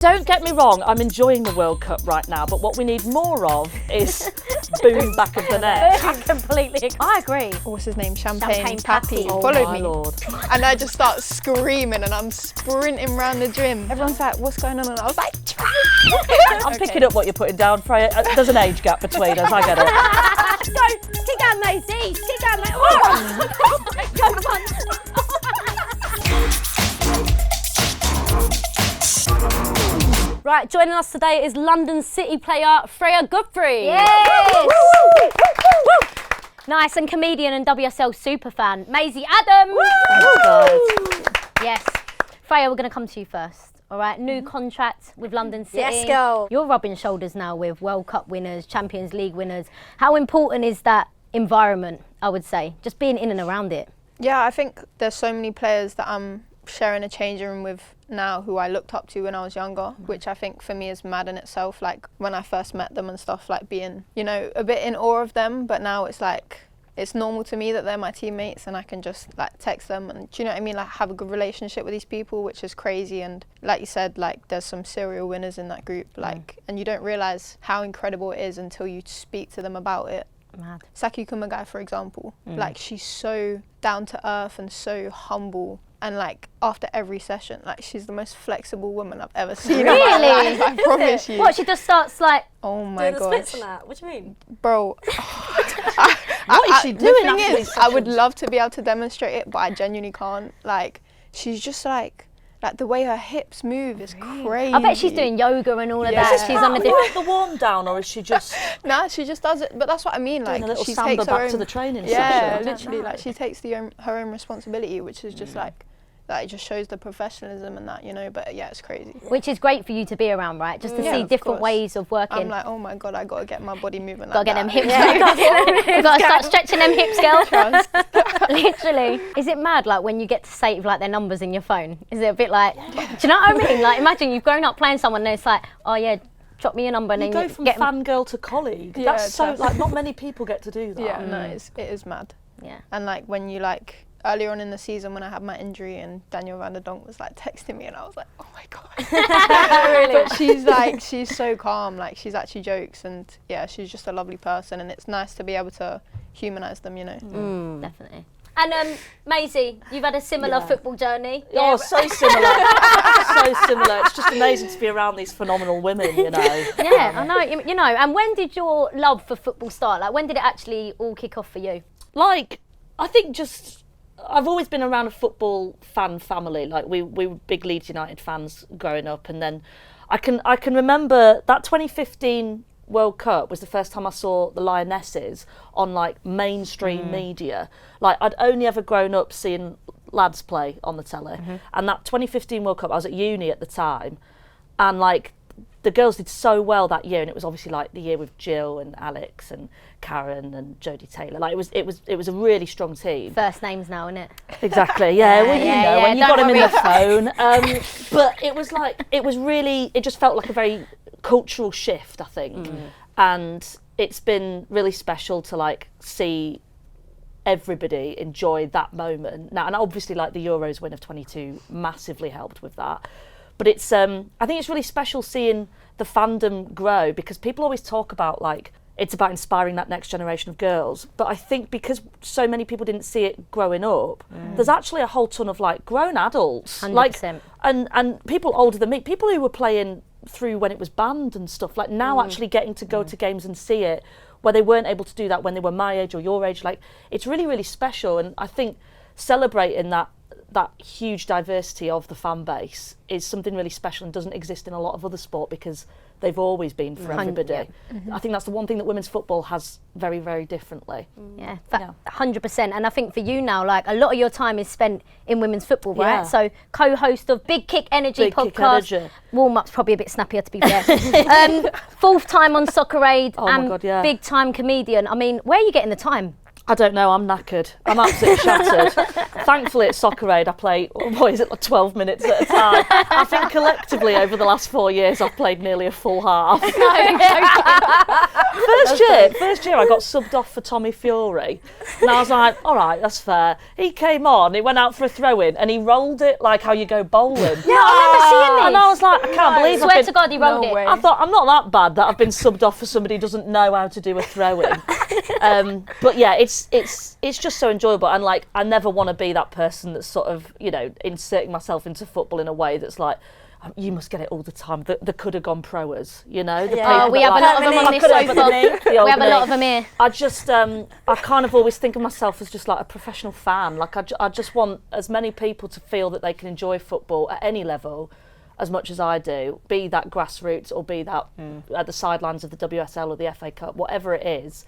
Don't get me wrong, I'm enjoying the World Cup right now, but what we need more of is boom back of the net. I agree. What's his name? Champagne Pappy. Oh Followed my me. Lord. And I just start screaming and I'm sprinting around the gym. Everyone's like, what's going on? And I was like, I'm picking up what you're putting down, Freya. There's an age gap between us, I get it. Go, kick out Maisie. Kick out Maisie. Oh! Go, punch. Right, joining us today is London City player Freya Godfrey. Yes! Nice, and comedian and WSL superfan Maisie Adam. Yes. Freya, we're going to come to you first. All right, new contract with London City. Yes, girl. You're rubbing shoulders now with World Cup winners, Champions League winners. How important is that environment, I would say, just being in and around it? yeah, I think there's so many players that I'm sharing a changing room with now who I looked up to when I was younger, which I think for me is mad in itself. Like when I first met them and stuff, like being, you know, a bit in awe of them, but now it's like, it's normal to me that they're my teammates and I can just like text them and, do you know what I mean, like have a good relationship with these people, which is crazy. And like you said, like there's some serial winners in that group, like, and you don't realise how incredible it is until you speak to them about it. Mad. Saki Kumagai, for example, like she's so down to earth and so humble, and like after every session, like she's the most flexible woman I've ever seen in my Really? life, I promise you. What, she just starts like... Oh my Doing the splits gosh, and that. What do you mean? bro. What is she doing The after thing these is, I would sessions? love to be able to demonstrate it, but I genuinely can't. Like she's just like the way her hips move is crazy. I bet she's doing yoga and all of Yeah. that. Is this She's on a Like different... the warm down, or is she just Nah, she just does it. But that's what I mean. Like doing a little she samba takes her back own, to the training yeah, session? literally. Like she takes her own responsibility, which is just like that. It just shows the professionalism and that, you know. But yeah, it's crazy. Which is great for you to be around, right? Just to Yeah, see of different course. ways of working. I'm like, oh my god, I gotta get my body moving. Gotta like get them that. hips. You gotta start stretching them hips, girl. Literally. Is it mad, like when you get to save like their numbers in your phone? Is it a bit like, do you know what I mean? Like imagine you've grown up playing someone and it's like, oh yeah, drop me your number and you then go you from get 'em- fangirl to colleague? Yeah, That's so definitely. like not many people get to do that. Yeah, no, it is mad. Yeah. And like when you like earlier on in the season when I had my injury and Daniel Van der Donk was like texting me and I was like, oh my god. But she's so calm, like she's actually jokes and yeah, she's just a lovely person and it's nice to be able to humanise them, you know. Definitely. And Maisie, you've had a similar football journey. Oh, so similar. So similar. It's just amazing to be around these phenomenal women, you know. Yeah, I know. You know, and when did your love for football start? Like when did it actually all kick off for you? Like, I think just I've always been around a football fan family. Like we were big Leeds United fans growing up, and then I can remember that 2015 World Cup was the first time I saw the Lionesses on like mainstream media. Like I'd only ever grown up seeing lads play on the telly, and that 2015 World Cup, I was at uni at the time, and like the girls did so well that year, and it was obviously like the year with Jill and Alex and Karen and Jodie Taylor. Like it was a really strong team. First names now, innit? Exactly, yeah. Well, you know, when you don't got them in worry. the phone. But it was like, it just felt like a very cultural shift, I think. And it's been really special to like see everybody enjoy that moment. Now, and obviously like the Euros win of 22 massively helped with that. But it's, I think it's really special seeing the fandom grow because people always talk about like, it's about inspiring that next generation of girls. But I think because so many people didn't see it growing up, there's actually a whole ton of like grown adults. 100%. Like, and people older than me, people who were playing through when it was banned and stuff, like now actually getting to go to games and see it where they weren't able to do that when they were my age or your age. Like, it's really, really special. And I think celebrating that huge diversity of the fan base is something really special and doesn't exist in a lot of other sport because they've always been for everybody. I think that's the one thing that women's football has very, very differently. Yeah, 100%. And I think for you now, like a lot of your time is spent in women's football, right? Yeah. So co-host of Big Kick Energy Big Kick podcast. Energy. Warm-up's probably a bit snappier to be fair. Fourth time on Soccer Aid Oh my and God, yeah. big time comedian. I mean, where are you getting the time? I don't know, I'm knackered. I'm absolutely shattered. Thankfully at Soccer Aid I play, what is it, like 12 minutes at a time. I think collectively over the last 4 years I've played nearly a full half. First year I got subbed off for Tommy Fury. And I was like, all right, that's fair. He came on, he went out for a throw-in and he rolled it like how you go bowling. Yeah, I remember seeing this. And I was like, I can't believe Swear to God, he rolled it. I thought, I'm not that bad that I've been subbed off for somebody who doesn't know how to do a throw-in. But yeah, it's just so enjoyable, and like I never want to be that person that's sort of, you know, inserting myself into football in a way that's like, you must get it all the time. The could have gone proers, you know. The people we have a lot of them on this sofa. We have a lot of them here. I just, I kind of always think of myself as just like a professional fan. Like I just want as many people to feel that they can enjoy football at any level as much as I do, be that grassroots or be that at the sidelines of the WSL or the FA Cup, whatever it is.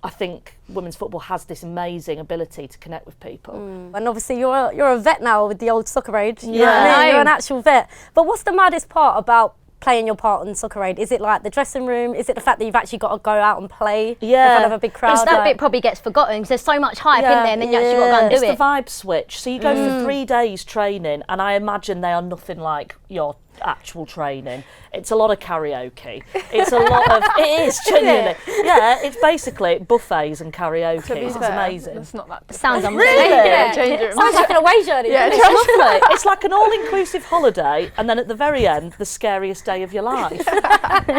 I think women's football has this amazing ability to connect with people. And obviously you're a vet now with the old Soccer Aid. Yeah. You're an actual vet. But what's the maddest part about playing your part on Soccer Aid? Is it like the dressing room? Is it the fact that you've actually got to go out and play in front of a big crowd? That bit probably gets forgotten because there's so much hype in there, and then you actually got to go and do it's it. It's the vibe switch. So you go for 3 days training, and I imagine they are nothing like your actual training. It's a lot of karaoke. It's a lot of, it is genuinely. Yeah, it's basically buffets and karaoke. It's amazing. It's not that different. Sounds amazing. Sounds like an away journey. Yeah, It's lovely. It's like an all-inclusive holiday, and then at the very end, the scariest day of your life.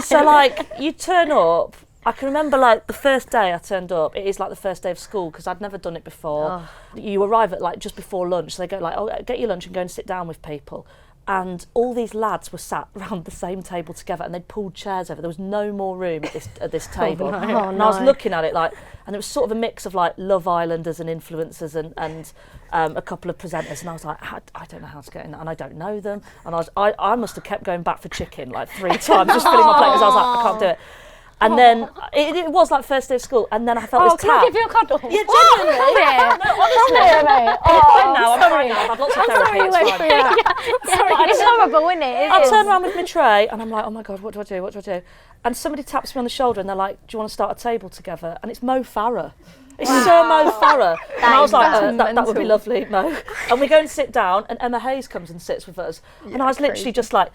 So like, you turn up. I can remember like the first day I turned up, it is like the first day of school because I'd never done it before. You arrive at like just before lunch, so they go like, oh, get your lunch and go and sit down with people. And all these lads were sat around the same table together, and they'd pulled chairs over. There was no more room at this table. And I was looking at it like, and it was sort of a mix of like Love Islanders and influencers and a couple of presenters, and I was like, I don't know how to get in that, and I don't know them. And I must have kept going back for chicken like 3 times, just filling my plate because I was like, I can't do it. And then it was like first day of school, and then I felt this tap. Can I give you a cuddle? Yeah, genuinely. No, honestly. I'm fine now. I've had lots of therapy. It's fine. Sorry, it's horrible, isn't it? I turn around with my tray, and I'm like, oh my God, what do I do? What do I do? And somebody taps me on the shoulder, and they're like, do you want to start a table together? And it's Mo Farah. It's Sir Mo Farah. And I was like, that would be lovely, Mo. And we go and sit down, and Emma Hayes comes and sits with us. And I was literally just like,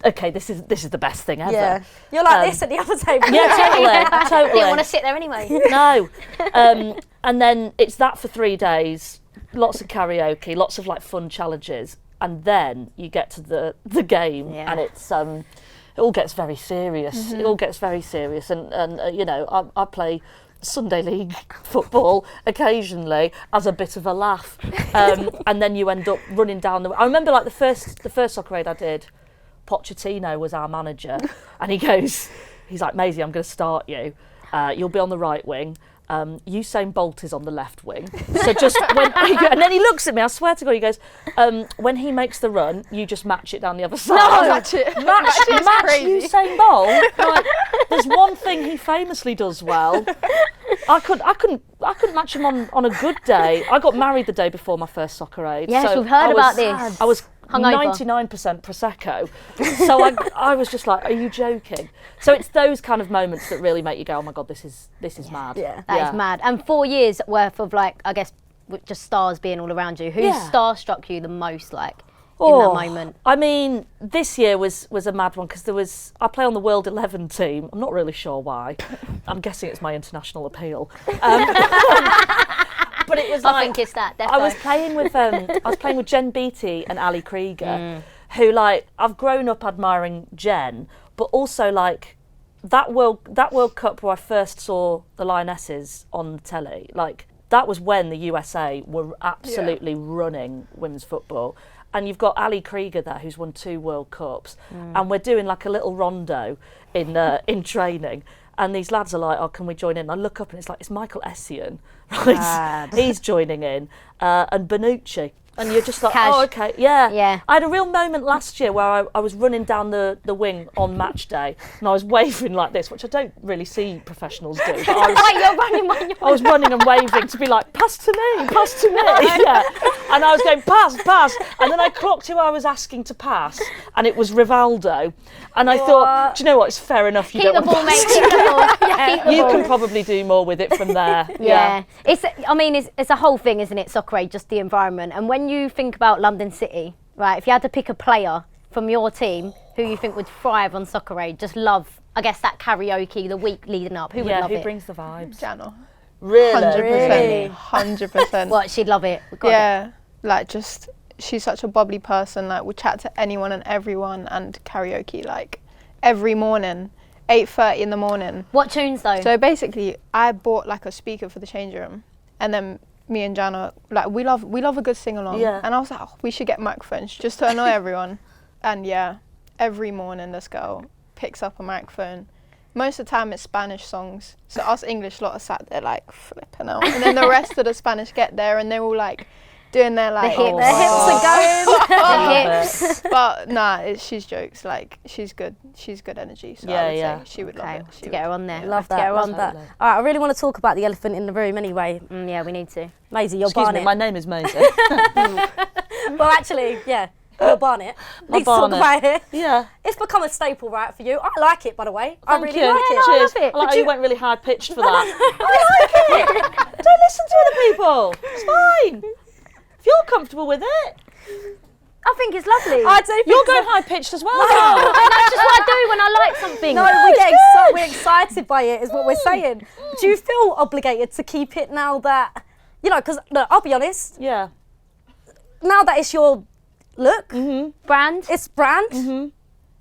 okay, this is the best thing ever. Yeah. You're like this at the other table. Yeah, totally. Didn't want to sit there anyway. No. And then it's that for 3 days, lots of karaoke, lots of like fun challenges, and then you get to the game, and it's it all gets very serious. It all gets very serious, and you know, I play Sunday League football occasionally as a bit of a laugh, and then you end up running down I remember like the first Soccer Aid I did, Pochettino was our manager, and he's like, Maisie, I'm going to start you. You'll be on the right wing. Usain Bolt is on the left wing. So just and then he looks at me, I swear to God, he goes, when he makes the run, you just match it down the other side. Match Match Usain Bolt. Like, there's one thing he famously does well. I couldn't match him on a good day. I got married the day before my first Soccer Aid. Yes, so we've heard about this. I was hungover. 99% Prosecco. So I was just like, are you joking? So it's those kind of moments that really make you go, oh my God, this is mad. Yeah, that is mad. And 4 years worth of like, I guess, with just stars being all around you. Who starstruck you the most, like, in that moment? I mean, this year was a mad one because I play on the World 11 team. I'm not really sure why. I'm guessing it's my international appeal. But it was I think it's that. I was playing with Jen Beattie and Ali Krieger, who like I've grown up admiring Jen, but also like that World Cup where I first saw the Lionesses on the telly, like that was when the USA were absolutely running women's football. And you've got Ali Krieger there, who's won 2 World Cups, and we're doing like a little rondo in training. And these lads are like, oh, can we join in? And I look up and it's like, it's Michael Essien, right? He's joining in, and Bonucci. And you're just like, Cash. oh, okay, yeah. Yeah. I had a real moment last year where I was running down the wing on match day and I was waving like this, which I don't really see professionals do. But You're running when you're I was running and waving to be like, pass to me, pass to me. Yeah. And I was going, pass. And then I clocked who I was asking to pass, and it was Rivaldo. And I thought, do you know what? It's fair enough. You keep the don't ball, want mate. Keep the ball. Keep the You ball. can probably do more with it from there. Yeah. It's a whole thing, isn't it, Soccer Aid, just the environment. And when you think about London City, right, if you had to pick a player from your team who you think would thrive on Soccer Aid, just love, I guess, that karaoke the week leading up, who would love who it? brings the vibes? Jana. Really? 100%. What, she'd love it? We've got it. Yeah, like just, she's such a bubbly person, like we'll chat to anyone and everyone and karaoke like every morning, 8:30 in the morning. What tunes though? So basically, I bought like a speaker for the change room, and then me and Jana, like we love a good sing along. Yeah. And I was like, oh, we should get microphones just to annoy everyone. And yeah, every morning this girl picks up a microphone. Most of the time it's Spanish songs. So us English lot are sat there like flipping out. And then the rest of the Spanish get there and they're all like doing their like hips. The hips are going. The hips. But nah, she's jokes. Like she's good. She's good energy. So I would say she would Okay, love it. She to get her on there. Love To get that, her love on. that. All right, I really want to talk about the elephant in the room anyway. Yeah, we need to. Maisie, you're Excuse me, Barnet. my name is Maisie. Well, actually, yeah, you're Barnet. Let's talk Barnet. about it. Yeah. It's become a staple, right, for you. I like it, by the way. I Thank really you. like it. I Cheers. love it. I like But how you you- went really high pitched for that. I like it. Don't listen to other people. It's fine. If you're comfortable with it, I think it's lovely. I do think you're so. going high pitched as well. And that's just what I do when I like something. No, we're excited by it, is what we're saying. Do you feel obligated to keep it now that, you know, because I'll be honest, Yeah. now that it's your look, Brand. it's brand,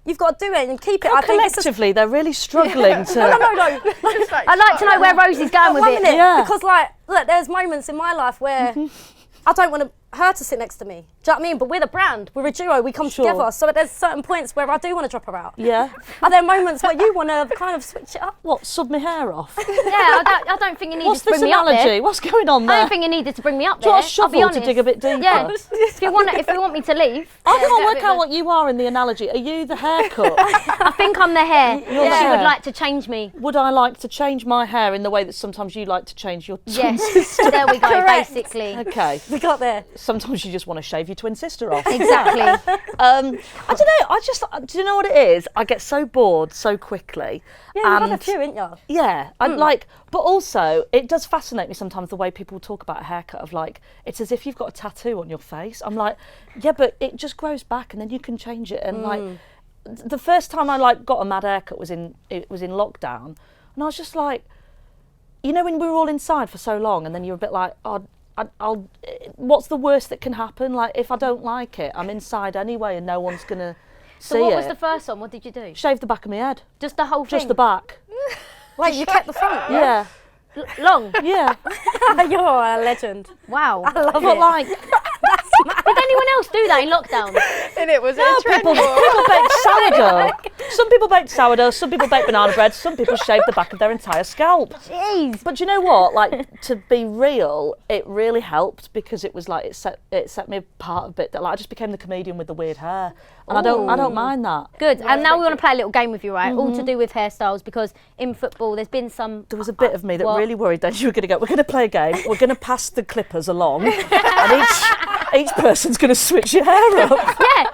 you've got to do it and keep it. I think it's a, Collectively, they're really struggling to. no. I'd like to know where Rosie's going with 1 it. minute, Yeah. because like, look, there's moments in my life where I don't want her to sit next to me. Do you know what I mean? But we're the brand, we're a duo, we come Sure. together. So there's certain points where I do want to drop her out. Yeah. Are there moments where you want to kind of switch it up? What? Sub my hair off? Yeah, I don't think you needed What's to bring this me up analogy? there. What's going on I there? don't think you needed to bring me up Do you there. want a I'll be shovel honest. to dig a bit deeper? Yeah. if you want me to leave. I can't yeah, work out what you are in the analogy. Are you the haircut? I think I'm the hair. You're the She hair. would like to change me. Would I like to change my hair in the way that sometimes you like to change your twin Yes. sister? There we go. Correct. Basically. Okay. We got there. Sometimes you just want to shave your twin sister off. Exactly. I don't know. Do you know what it is? I get so bored so quickly. Yeah, you've had a and few, ain't you? Yeah, I like, but also it does fascinate me sometimes the way people talk about a haircut of like it's as if you've got a tattoo on your face. I'm like, yeah, but it just grows back and then you can change it. And like, the first time I like got a mad haircut was in lockdown, and I was just like, you know, when we were all inside for so long, and then you're a bit like, oh, I'll what's the worst that can happen? Like if I don't like it, I'm inside anyway, and no one's gonna see So what it. was the first one? What did you do? Shave the back of my head, Just the whole thing? just the back. Wait, you kept the front? Yeah, Long? yeah. You're a legend. Wow. I love But it. like, Did anyone else do that in lockdown? And it was no, a trend. people bake sourdough. Some people bake sourdough. Some people bake banana bread. Some people shave the back of their entire scalp. Jeez. But do you know what? Like, to be real, it really helped because it was like it set me apart a bit. That like I just became the comedian with the weird hair, and I don't mind that. Good. And now we want to play a little game with you, right? All to do with hairstyles, because in football there's been some... There was a bit of me that What? really worried that you were going to go, we're going to play a game, we're going to pass the clippers along, and each person's going to switch your hair up. Yeah.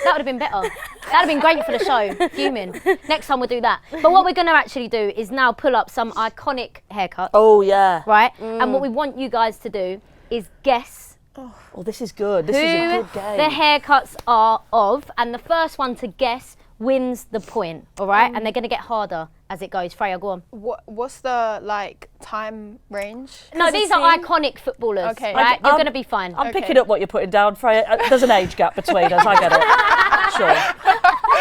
That would have been better. That would have been great for the show. Fuming. Next time we'll do that. But what we're going to actually do is now pull up some iconic haircuts, Oh, yeah. right? And what we want you guys to do is guess Oh, this is good. This who is a good game. the haircuts are of, and the first one to guess wins the point, all right? And they're going to get harder as it goes. Freya, go on. What's the like time range? No, these are iconic footballers, Okay. right? You're I'm- going to be fine. I'm Okay. picking up what you're putting down, Freya. There's an age gap between us, I get it. Sure.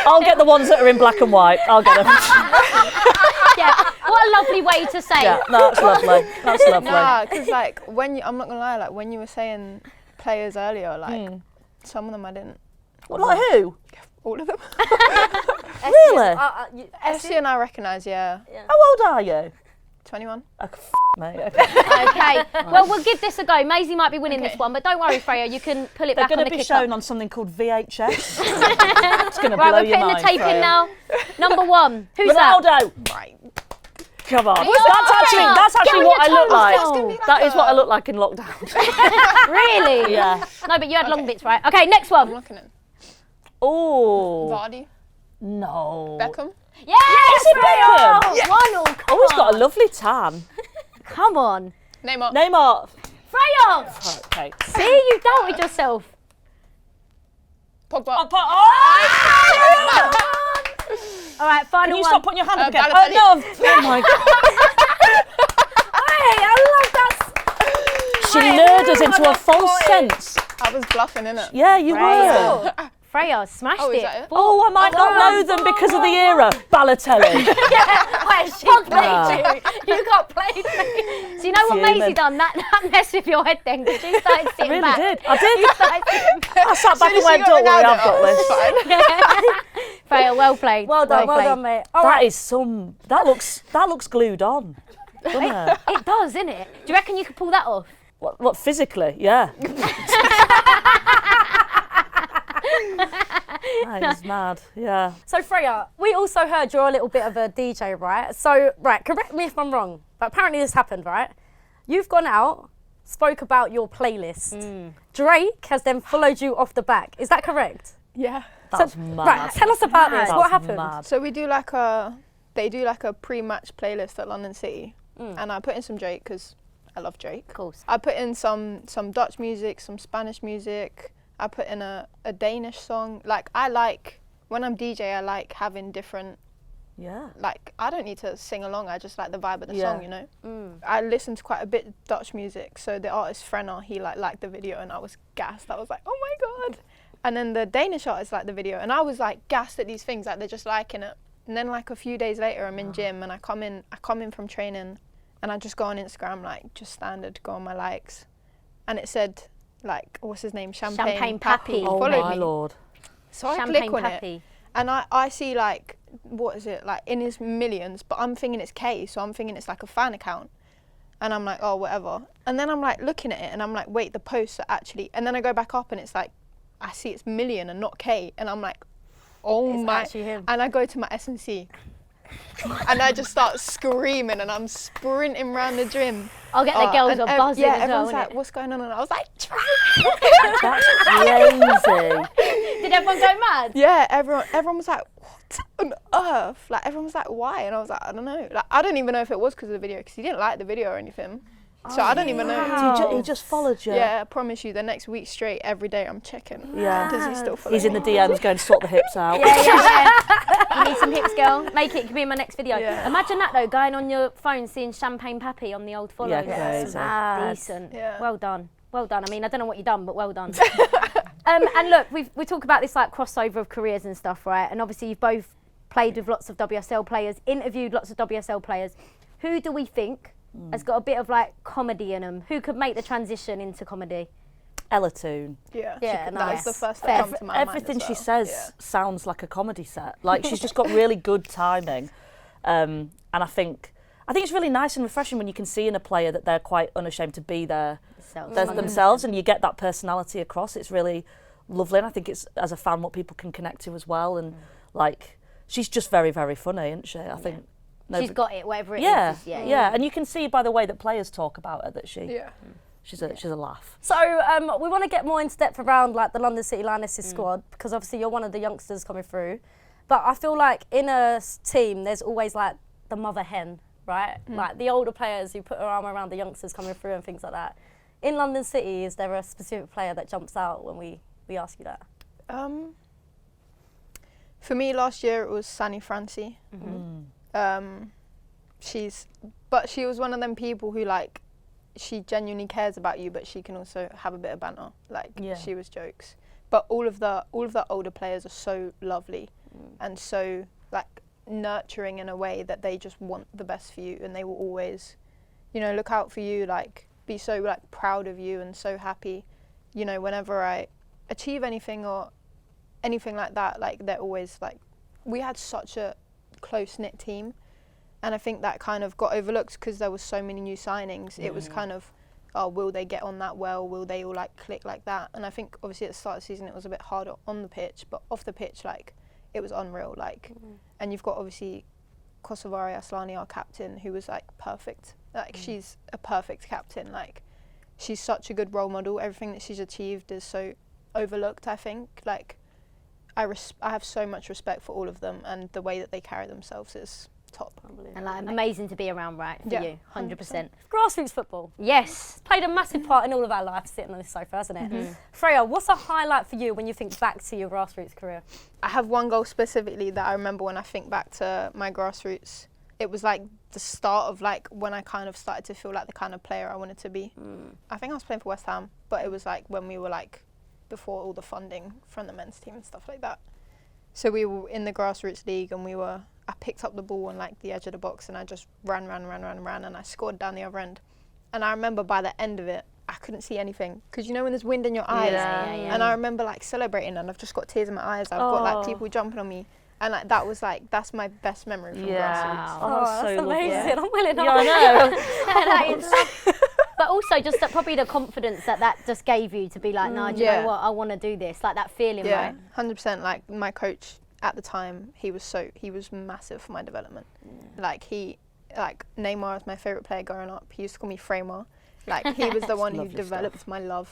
I'll get the ones that are in black and white. I'll get them. Yeah, what a lovely way to say Yeah, it. no, that's lovely. That's lovely. Nah, because like I'm not gonna lie, like when you were saying players earlier, like some of them I didn't. Well, like who? All of them. Really? Essie and I recognise, yeah. How old are you? 21. Mate. Okay. Okay. Well, we'll give this a go. Maisie might be winning this one, but don't worry, Freya. You can pull it They're back on going the to be kick up. shown on something called VHS. It's going to blow Right, we're your putting mind, the tape Freya. in now. Number 1. Who's that? Ronaldo. Right. Come on. Freya? That's actually Get what I on look your like. toes, girl. That is what I look like in lockdown. Really? Yeah. No, but you had long bits, right? Okay, next I'm one. looking at Oh. Vardy. No. Beckham. Yes, it Beckham? Freya! 1-0. Come Oh, he's got a on. lovely tan. Come on. Neymar. Neymar. Freya! Okay. See, you doubted yourself. Pogba. All right, final Can you one. stop putting your hand up again? Balotelli. Oh, no. Oh, my God. Hey, I love that. She lured us into a false sense. I was bluffing, innit? Yeah, you were. Freya smashed Oh, is it. that it? Oh, I might not know them because of the era. Balotelli. Wait, she played you. You got played. So you know what Fuming. Maisie done? That messed with your head then, because you started I sitting really back. did. I did. You started sitting back. I sat back and As soon as went, she don't got worry, Ronaldo, I've got I was this. fine. Freya, well played. Well done, well played. done, mate. All That right. is some. That looks glued on, doesn't it? It does, isn't it? Do you reckon you could pull that off? What physically? Yeah. That is mad. Yeah. So Freya, we also heard you're a little bit of a DJ, right? So, right, correct me if I'm wrong, but apparently this happened, right? You've gone out, spoke about your playlist. Drake has then followed you off the back. Is that correct? Yeah. That's so, mad. Right, tell us about this. That's What happened? mad. So we do they do like a pre-match playlist at London City, and I put in some Drake because I love Drake. Of course. I put in some Dutch music, some Spanish music. I put in a Danish song. Like when I'm DJ, I like having different. Yeah. Like I don't need to sing along. I just like the vibe of the Yeah. song, you know. I listened to quite a bit Dutch music. So the artist Freya, he liked the video, and I was gassed. I was like, oh my god. And then the Danish artist liked the video, and I was like gassed at these things. Like they're just liking it. And then like a few days later, I'm in gym, and I come in from training, and I just go on Instagram, like just standard, go on my likes, and it said like, what's his name, Champagne Pappy. Oh followed my me. lord. So I Champagne click on Pappy. it, and I see like, what is it, like in his millions, but I'm thinking it's K, so I'm thinking it's like a fan account, and I'm like, oh whatever. And then I'm like looking at it, and I'm like, wait, the posts are actually, and then I go back up, and it's like, I see it's million and not K, and I'm like, oh It's my, actually him. and I go to my S&C, and I just start screaming, and I'm sprinting around the gym. I'll get the girls and are buzzing yeah, as well, everyone's like, innit? what's going on? And I was like, That's crazy. Did everyone go mad? yeah, everyone was like, what on earth? Like, everyone was like, why? And I was like, I don't know. Like, I don't even know if it was because of the video, because he didn't like the video or anything. So I don't even know. So he just followed you. Yeah, I promise you, the next week straight, every day I'm checking. Yeah. Does he still follow He's in the me? DMs going to sort the hips out. You need some hips, girl. Make it. It could be in my next video. Yeah. Imagine that though, going on your phone, seeing Champagne Pappy on the old follows. Yeah, crazy. Decent. Yeah. Well done. Well done. I mean, I don't know what you've done, but well done. And look, we talk about this like crossover of careers and stuff, right? And obviously you've both played with lots of WSL players, interviewed lots of WSL players. Who do we think has got a bit of like comedy in them? Who could make the transition into comedy? Ella Toon. Yeah, Yeah, that's the nice. first Fair. that comes to my mind. Everything as she well. says sounds like a comedy set. Like she's just got really good timing, and I think it's really nice and refreshing when you can see in a player that they're quite unashamed to be themselves, and you get that personality across. It's really lovely, and I think it's, as a fan, what people can connect to as well. And like, she's just very, very funny, isn't she? I think. She's got it, whatever it Yeah, is. yeah, and you can see by the way that players talk about her that she's a laugh. So we want to get more in depth around like the London City Lionesses squad, because obviously you're one of the youngsters coming through. But I feel like in a team, there's always like the mother hen, right? Like the older players who put her arm around the youngsters coming through and things like that. In London City, is there a specific player that jumps out when we ask you that? For me, last year it was Sani Francie. She was one of them people who like, she genuinely cares about you, but she can also have a bit of banter. Like she was jokes. But all of the older players are so lovely and so like nurturing in a way that they just want the best for you, and they will always, you know, look out for you, like be so like proud of you and so happy, you know, whenever I achieve anything or anything like that. Like they're always like, we had such a close-knit team, And I think that kind of got overlooked because there was so many new signings. It was kind of, oh, will they get on that well? Will they all like click like that? And I think obviously at the start of the season it was a bit harder on the pitch, but off the pitch, like, it was unreal. Like, and you've got obviously Kosovari Aslani, our captain, who was like perfect. Like, she's a perfect captain. Like, she's such a good role model. Everything that she's achieved is so overlooked, I think. Like, I have so much respect for all of them, and the way that they carry themselves is top. And like amazing to be around, right, for you, 100%. Grassroots football. Yes. Played a massive part in all of our lives sitting on this sofa, hasn't it? Freya, what's a highlight for you when you think back to your grassroots career? I have one goal specifically that I remember when I think back to my grassroots. It was like the start of like when I kind of started to feel like the kind of player I wanted to be. I think I was playing for West Ham, but it was like when we were like before all the funding from the men's team and stuff like that. So we were in the grassroots league, and I picked up the ball on like the edge of the box, and I just ran, and I scored down the other end. And I remember by the end of it, I couldn't see anything, because you know when there's wind in your eyes. And I remember like celebrating, and I've just got tears in my eyes. I've got like people jumping on me, and like that's my best memory from grassroots. That's amazing. I'm willing. I know. But also just that, probably the confidence that just gave you to be like, no, do you know what, I want to do this, like that feeling, right? 100%. Like, my coach at the time, he was massive for my development. Like, Neymar is my favourite player growing up. He used to call me Freya. Like, he was the one who developed my love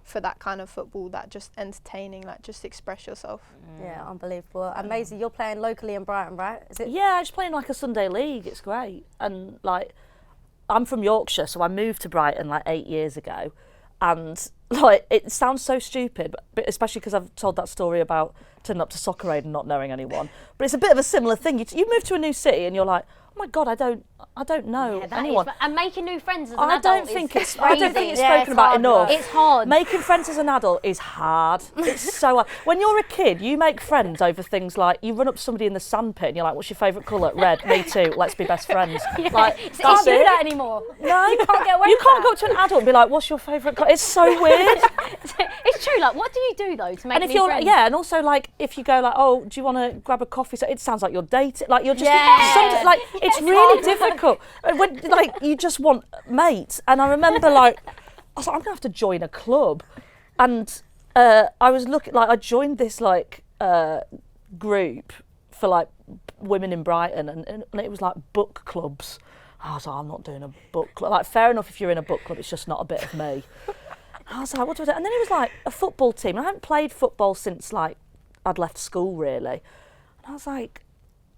for that kind of football, that just entertaining, like, just express yourself. Yeah, unbelievable. And Maisie, you're playing locally in Brighton, right? Is it? Yeah, I just playing like a Sunday league. It's great. And like, I'm from Yorkshire, so I moved to Brighton like 8 years ago. And like, it sounds so stupid, but especially because I've told that story about turning up to Soccer Aid and not knowing anyone. But it's a bit of a similar thing. You move to a new city and you're like, oh my God, I don't know anyone. And making new friends as an I adult don't think it's spoken about hard, enough. It's hard. Making friends as an adult is hard. It's so hard. When you're a kid, you make friends over things like, you run up to somebody in the sandpit and you're like, what's your favourite colour? Red. Me too. Let's be best friends. Like, You can't do that anymore. No, you can't get away You with can't that. go up to an adult and be like, what's your favourite colour? It's so weird. It's true, like, what do you do though to make new friends? Yeah, and also like, if you go like, oh, do you want to grab a coffee? So it sounds like you're dating. Like, you're just, like, it's really difficult. When, like, you just want mates. And I remember like, I was like, I'm gonna have to join a club. And I was looking, like, I joined this like group for like women in Brighton, and it was like book clubs. I was like, I'm not doing a book club. Like, fair enough if you're in a book club, it's just not a bit of me. I was like, what do I do? And then it was like a football team. I hadn't played football since like I'd left school, really. And I was like,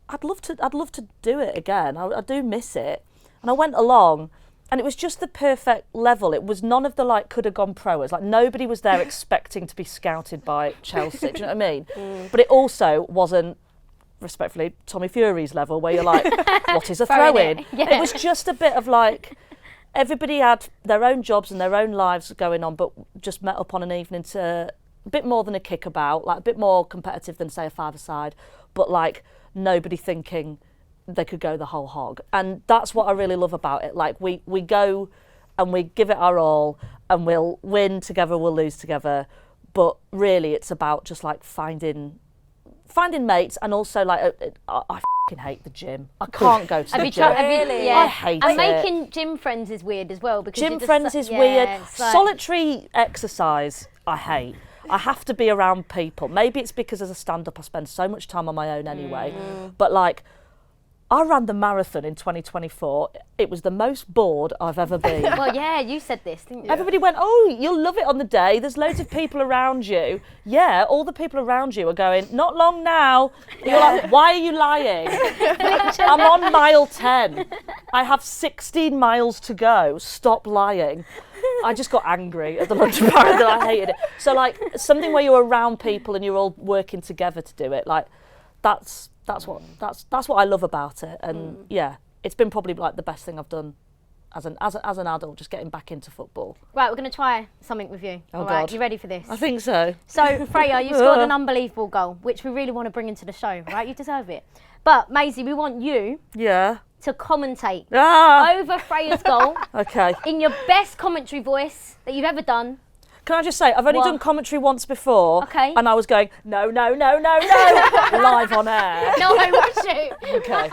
I'd love to do it again. I do miss it. And I went along, and it was just the perfect level. It was none of the like could have gone proers. Like, nobody was there expecting to be scouted by Chelsea. Do you know what I mean? But it also wasn't, respectfully, Tommy Fury's level, where you're like, what is a throw-in? It was just a bit of like, everybody had their own jobs and their own lives going on, but just met up on an evening to a bit more than a kickabout, like a bit more competitive than, say, a five-a-side, but like nobody thinking they could go the whole hog. And that's what I really love about it. Like, we go and we give it our all, and we'll win together, we'll lose together, but really it's about just like finding mates. And also like, I f***ing hate the gym. I can't go to the gym. Really? I hate and it. making gym friends is weird as well, because Gym friends is weird. Like, solitary exercise, I hate. I have to be around people. Maybe it's because as a stand-up I spend so much time on my own anyway. But like, I ran the marathon in 2024. It was the most bored I've ever been. Well, yeah, you said this, didn't you? Everybody went, oh, you'll love it on the day. There's loads of people around you. Yeah, all the people around you are going, not long now. You're like, why are you lying? I'm on mile 10. I have 16 miles to go. Stop lying. I just got angry at the lunch marathon. I hated it. So like, something where you're around people and you're all working together to do it, like, that's what I love about it. And yeah, it's been probably like the best thing I've done as an adult, just getting back into football. Right, we're going to try something with you. Oh, all right, God. you ready for this? I think so. So, Freya, you scored an unbelievable goal, which we really want to bring into the show, right? You deserve it. But, Maisie, we want you to commentate over Freya's goal. Okay. In your best commentary voice that you've ever done. Can I just say, I've only done commentary once before, and I was going, no, live on air. No, I watched you. Okay.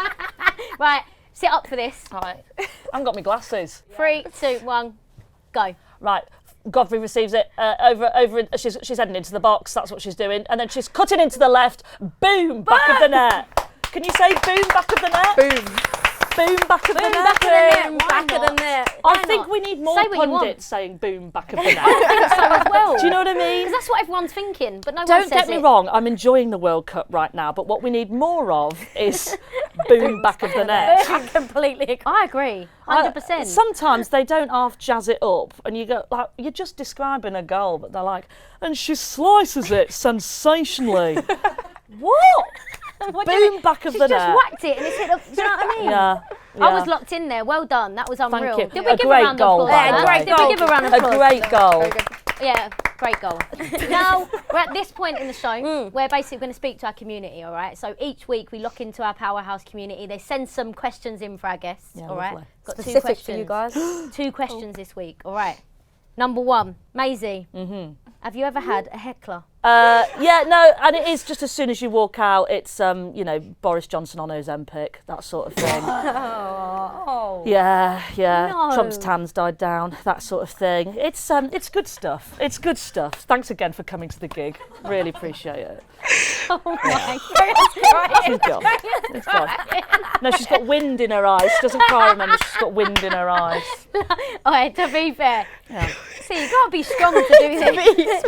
Right, Sit up for this. Right. I haven't got my glasses. 3, 2, 1, go. Right. Godfrey receives it over. She's heading into the box. That's what she's doing, and then she's cutting into the left. Boom! Back of the net. Can you say boom? Back of the net. Boom. Boom! Back of the net. Back of the net. Back of the net. I think we need more Say what you want. pundits saying boom back of the net. I think so as well. Do you know what I mean? Because that's what everyone's thinking, but no one Don't says get me it. wrong, I'm enjoying the World Cup right now, but what we need more of is boom back of the net. I completely agree. I agree, 100%. Sometimes they don't half jazz it up, and you go like you're just describing a goal, but they're like, and she slices it sensationally. What? Boom back of She's the just net. whacked it and it's hit up. Do you know what I mean? Yeah. I was locked in there. Well done. That was unreal. you. Did we A give great a round goal, of by applause? the way. Did we give a round of applause? A great goal. Yeah, great goal. Now, we're at this point in the show where basically we're going to speak to our community, all right? So each week we look into our Powerhouse community. They send some questions in for our guests, Yeah, all right? lovely. Got two Specific questions. for you guys. 2 questions this week, all right? Number 1, Maisie. Have you ever had a heckler? Yeah, no, and it is just as soon as you walk out, it's Boris Johnson on Ozempic, that sort of thing. Oh. Yeah. No. Trump's tan's died down, that sort of thing. It's good stuff. It's good stuff. Thanks again for coming to the gig. Really appreciate it. Oh my God. She's gone. It's gone. No, she's got wind in her eyes. She doesn't cry, remember, she's got wind in her eyes. All right, to be fair. Yeah. See, you got to be strong to do this.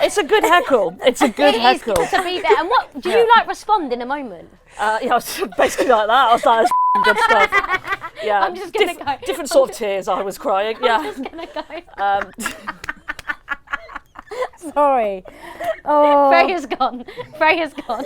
It's a good heckle. It's a good It is heckle. to be there. And what do you like respond in a moment? Yeah, I was basically like that. I was like, that's good stuff. Yeah. I'm just gonna go. Different sort of tears I was crying. Yeah. I'm just gonna go. Sorry. Oh. Freya's gone. Freya's gone.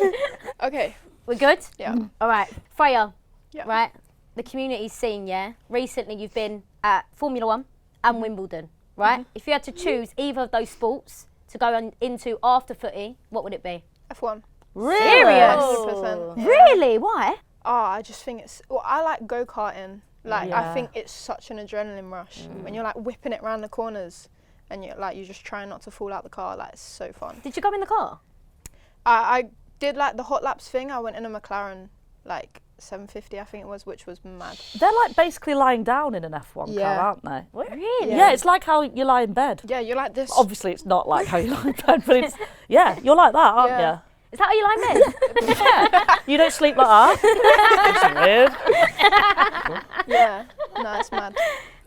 Okay. We're good? Yeah. All right. Freya, Yeah. right? The community's seen, yeah? Recently you've been at Formula 1 and Wimbledon, right? If you had to choose either of those sports to go into after footy, what would it be? F1. Serious? 100%. Yeah. Really? Why? Oh, I just think it's. Well, I like go-karting. Like, Yeah. I think it's such an adrenaline rush when you're like whipping it around the corners, and you're just trying not to fall out the car. Like, it's so fun. Did you go in the car? I did like the hot laps thing. I went in a McLaren, like 750, I think it was, which was mad. They're like basically lying down in an F1 Yeah. car, aren't they? Really? Yeah, it's like how you lie in bed. Yeah, you're like this. Obviously, it's not like how you lie in bed, but it's, yeah, you're like that, aren't Yeah. Is that how you lie in bed? you? You don't sleep like that. It's weird. Yeah, no, it's mad.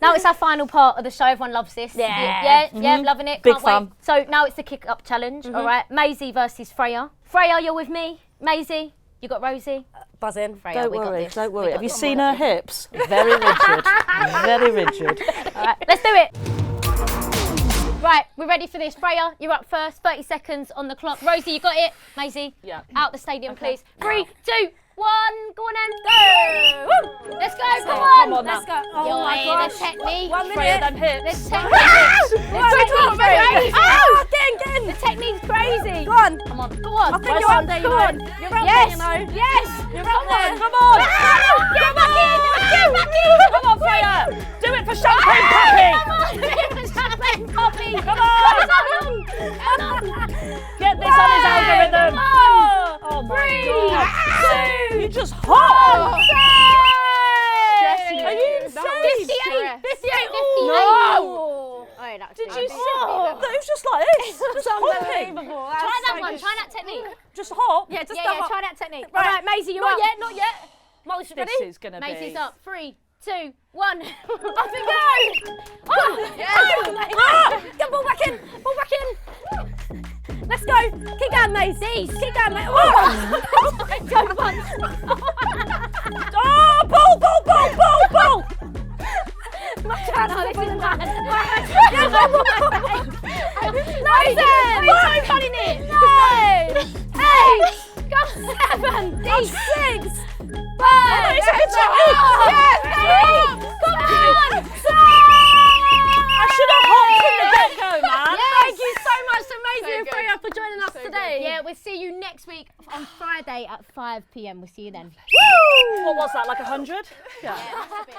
Now it's our final part of the show. Everyone loves this. Yeah. Yeah, loving it. Big Can't fan. wait. So now it's the kick-up challenge, all right? Maisie versus Freya. Freya, you're with me. Maisie, you got Rosie. Buzzing. Freya, Don't we got worry, this. don't We worry. got Have you this. seen her hips? Very rigid. Very rigid. All right, let's do it. Right, we're ready for this. Freya, you're up first. 30 seconds on the clock. Rosie, you got it. Maisie, Yeah. out the stadium, please. 3, 2, 1. Go on and go. Woo. Let's go. Come on. Come on now. Let's go. Oh my The gosh. technique. 1 Freya, minute. them hips. The technique. The technique's crazy. Oh, get in. The technique's crazy. Go on. Come on, go on. I think you're up there, you Come know. on. You're up Yes. there, you know. Yes. You're up there. Come on. Get back in. Get back in. Come on, Freya. Do it for champagne poppy. Come on. Do it for champagne coffee. Come on. Get this on his algorithm. Oh my 3, God. 2, You're just hot. Stressing Are you insane? 58, 58, 58. No. Oh, that's Did good. you see? That it was just like this. Just hopping. Try that one. Try that technique. Just hop. Yeah, just Yeah, try that technique. Right. All right, Maisie, you're Not up. yet, not yet. Most ready? This is gonna Maisie's be. up. 3, 2, 1. Off we go. Oh, Get ball back in. Ball back in. Let's go. Kick down, Maisie. Kick down, Maisie. Oh. Go punch. Oh, ball. My chance. No, this is mad. Nine. 5 in it. 9. 8. Go 7. Deep. 6. 5. It's a good technique. Yes, Come on. I should have hopped from the get-go, man. Thank you so much to Maisie and good. Freya for joining us today. Yeah, we'll see you next week on Friday at 5 p.m. We'll see you then. What was that, like 100? Yeah, that's a bit.